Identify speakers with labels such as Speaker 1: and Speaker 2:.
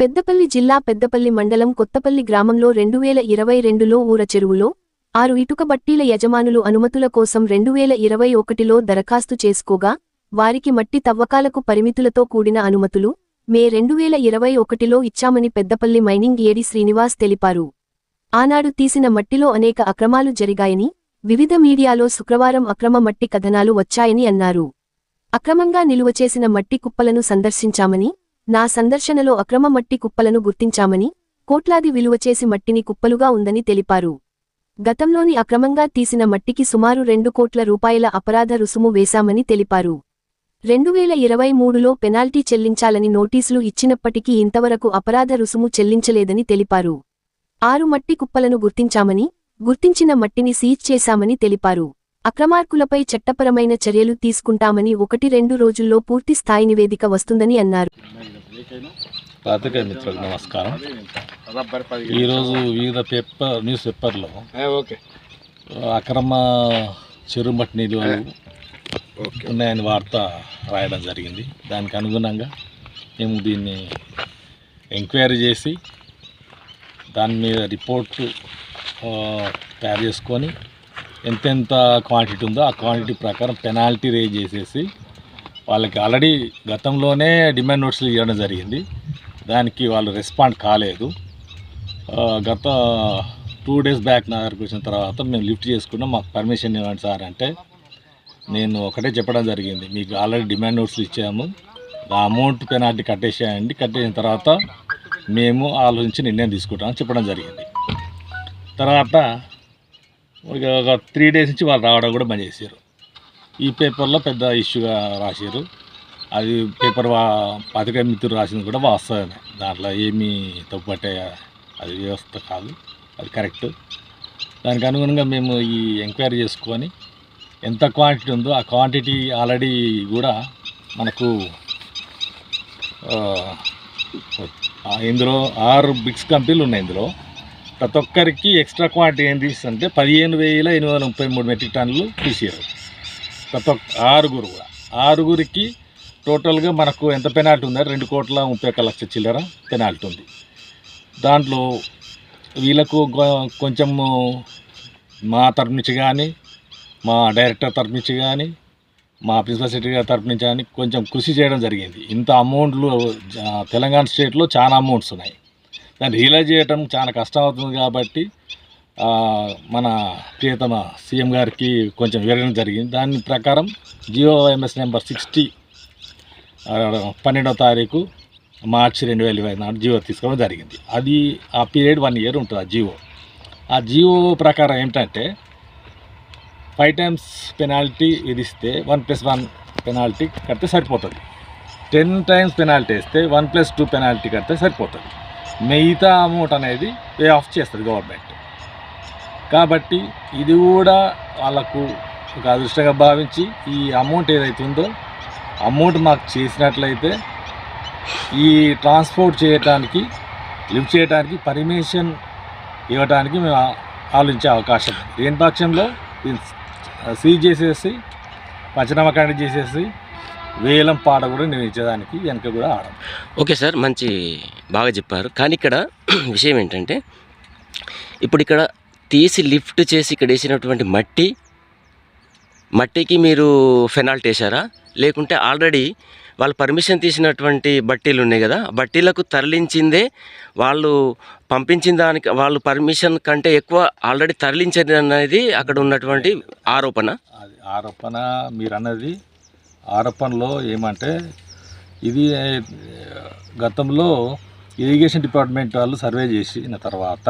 Speaker 1: పెద్దపల్లి జిల్లా పెద్దపల్లి మండలం కొత్తపల్లి గ్రామంలో 2022లో ఊర చెరువులో 6 ఇటుక బట్టీల యజమానులు అనుమతుల కోసం 2021లో దరఖాస్తు చేసుకోగా వారికి మట్టి తవ్వకాలకు పరిమితులతో కూడిన అనుమతులు మే 2021లో ఇచ్చామని పెద్దపల్లి మైనింగ్ ఏడి శ్రీనివాస్ తెలిపారు. ఆనాడు తీసిన మట్టిలో అనేక అక్రమాలు జరిగాయని వివిధ మీడియాలో శుక్రవారం అక్రమ మట్టి కథనాలు వచ్చాయని అన్నారు. అక్రమంగా నిలువచేసిన మట్టి కుప్పలను సందర్శించామని, నా సందర్శనలో అక్రమ మట్టి కుప్పలను గుర్తించామని, కోట్లాది విలువ చేసి మట్టిని కుప్పలుగా ఉందని తెలిపారు. గతంలోని అక్రమంగా తీసిన మట్టికి సుమారు 2 కోట్ల రూపాయల అపరాధ రుసుము వేశామని తెలిపారు. 2023లో పెనాల్టీ చెల్లించాలని నోటీసులు ఇచ్చినప్పటికీ ఇంతవరకు అపరాధ రుసుము చెల్లించలేదని తెలిపారు. 6 మట్టి కుప్పలను గుర్తించామని, గుర్తించిన మట్టిని సీజ్ చేశామని తెలిపారు. అక్రమార్కులపై చట్టపరమైన చర్యలు తీసుకుంటామని 1-2 రోజుల్లో పూర్తి స్థాయి నివేదిక వస్తుందని అన్నారు.
Speaker 2: పాత్రికేయ మిత్రులకు నమస్కారం. ఈరోజు వివిధ న్యూస్ పేపర్లో అక్రమ చెరువు మట్టి నిల్వలు ఉన్నాయని వార్త రాయడం జరిగింది. దానికి అనుగుణంగా మేము దీన్ని ఎంక్వైరీ చేసి దాని మీద రిపోర్టు తయారు చేసుకొని ఎంతెంత క్వాంటిటీ ఉందో ఆ క్వాంటిటీ ప్రకారం పెనాల్టీ రేజ్ చేసేసి వాళ్ళకి ఆల్రెడీ గతంలోనే డిమాండ్ నోట్స్లు ఇవ్వడం జరిగింది. దానికి వాళ్ళు రెస్పాండ్ కాలేదు. గత 2 డేస్ బ్యాక్ నా దగ్గరకు వచ్చిన తర్వాత మేము లిఫ్ట్ చేసుకున్నాం, మాకు పర్మిషన్ ఇవ్వండి సార్ అంటే నేను ఒకటే చెప్పడం జరిగింది, మీకు ఆల్రెడీ డిమాండ్ నోట్స్లు ఇచ్చాము, ఆ అమౌంట్ పెనాల్టీ కట్టేసేయండి, కట్టేసిన తర్వాత మేము ఆలోచించి నిర్ణయం తీసుకుంటామని చెప్పడం జరిగింది. తర్వాత ఒక 3 డేస్ నుంచి వాళ్ళు రావడం కూడా బంద్ చేశారు. ఈ పేపర్లో పెద్ద ఇష్యూగా రాశారు. అది పేపర్ పాత్రికేయ మిత్రులు రాసింది కూడా వాస్తవమే, దాంట్లో ఏమీ తప్పుపట్టే అది వ్యవస్థ కాదు, అది కరెక్ట్. దానికి అనుగుణంగా మేము ఈ ఎంక్వైరీ చేసుకొని ఎంత క్వాంటిటీ ఉందో ఆ క్వాంటిటీ ఆల్రెడీ కూడా మనకు ఇందులో 6 బిగ్స్ కంపెనీలు ఉన్నాయి. ఇందులో ప్రతి ఒక్కరికి ఎక్స్ట్రా క్వాంటిటీ ఏం తీస్తుంటే 15,833 మెట్రిక్ టన్నులు తీసారు. ప్రతి ఒక్క 6గురు కూడా 6గురికి టోటల్గా మనకు ఎంత పెనాల్టీ ఉందో 2,31,00,000 చిల్లర పెనాల్టీ ఉంది. దాంట్లో వీళ్ళకు కొంచెము మా తరపు నుంచి కానీ, మా డైరెక్టర్ తరపు నుంచి కానీ, మా ప్రిన్సిపల్ సెక్రటరీ గారి తరపు నుంచి కానీ కొంచెం కృషి చేయడం జరిగింది. ఇంత అమౌంట్లు తెలంగాణ స్టేట్లో చాలా అమౌంట్స్ ఉన్నాయి, దాన్ని రియలైజ్ చేయడం చాలా కష్టం అవుతుంది. కాబట్టి మన ప్రియతమ సీఎం గారికి కొంచెం వివరణ జరిగింది. దాని ప్రకారం GOMS నెంబర్ 60 12వ తారీఖు మార్చి 2024 జియో తీసుకోవడం జరిగింది. అది ఆ పీరియడ్ 1 ఇయర్ ఉంటుంది ఆ జియో. ఆ జియో ప్రకారం ఏంటంటే 5 times పెనాల్టీ విధిస్తే 1+1 పెనాల్టీ కడితే సరిపోతుంది. 10 times పెనాల్టీ వేస్తే 1+2 పెనాల్టీ కడితే సరిపోతుంది. మిగతా అమౌంట్ అనేది పే ఆఫ్ చేస్తుంది గవర్నమెంట్. కాబట్టి ఇది కూడా వాళ్ళకు ఒక అదృష్టంగా భావించి ఈ అమౌంట్ ఏదైతే ఉందో అమౌంట్ మాకు చేసినట్లయితే ఈ ట్రాన్స్పోర్ట్ చేయడానికి, లిఫ్ట్ చేయడానికి పర్మిషన్ ఇవ్వడానికి మేము ఆలోచించే అవకాశం. దేని పక్షంలో సీజ్ చేసేసి పంచనామా చేసేసి వేలం పాట కూడా నిర్మించేదానికి వెనక కూడా ఆడం.
Speaker 3: ఓకే సార్, మంచి బాగా చెప్పారు. కానీ ఇక్కడ విషయం ఏంటంటే ఇప్పుడు ఇక్కడ తీసి లిఫ్ట్ చేసి ఇక్కడ వేసినటువంటి మట్టికి మీరు పెనాల్టీ వేశారా, లేకుంటే ఆల్రెడీ వాళ్ళు పర్మిషన్ తీసినటువంటి బట్టీలు ఉన్నాయి కదా, బట్టీలకు తరలించిందే వాళ్ళు పంపించిన దానికి వాళ్ళు పర్మిషన్ కంటే ఎక్కువ ఆల్రెడీ తరలించేది అనేది అక్కడ ఉన్నటువంటి ఆరోపణ.
Speaker 2: అది ఆరోపణ మీరు అన్నది. ఆరోపణలో ఏమంటే ఇది గతంలో ఇరిగేషన్ డిపార్ట్మెంట్ వాళ్ళు సర్వే చేసిన తర్వాత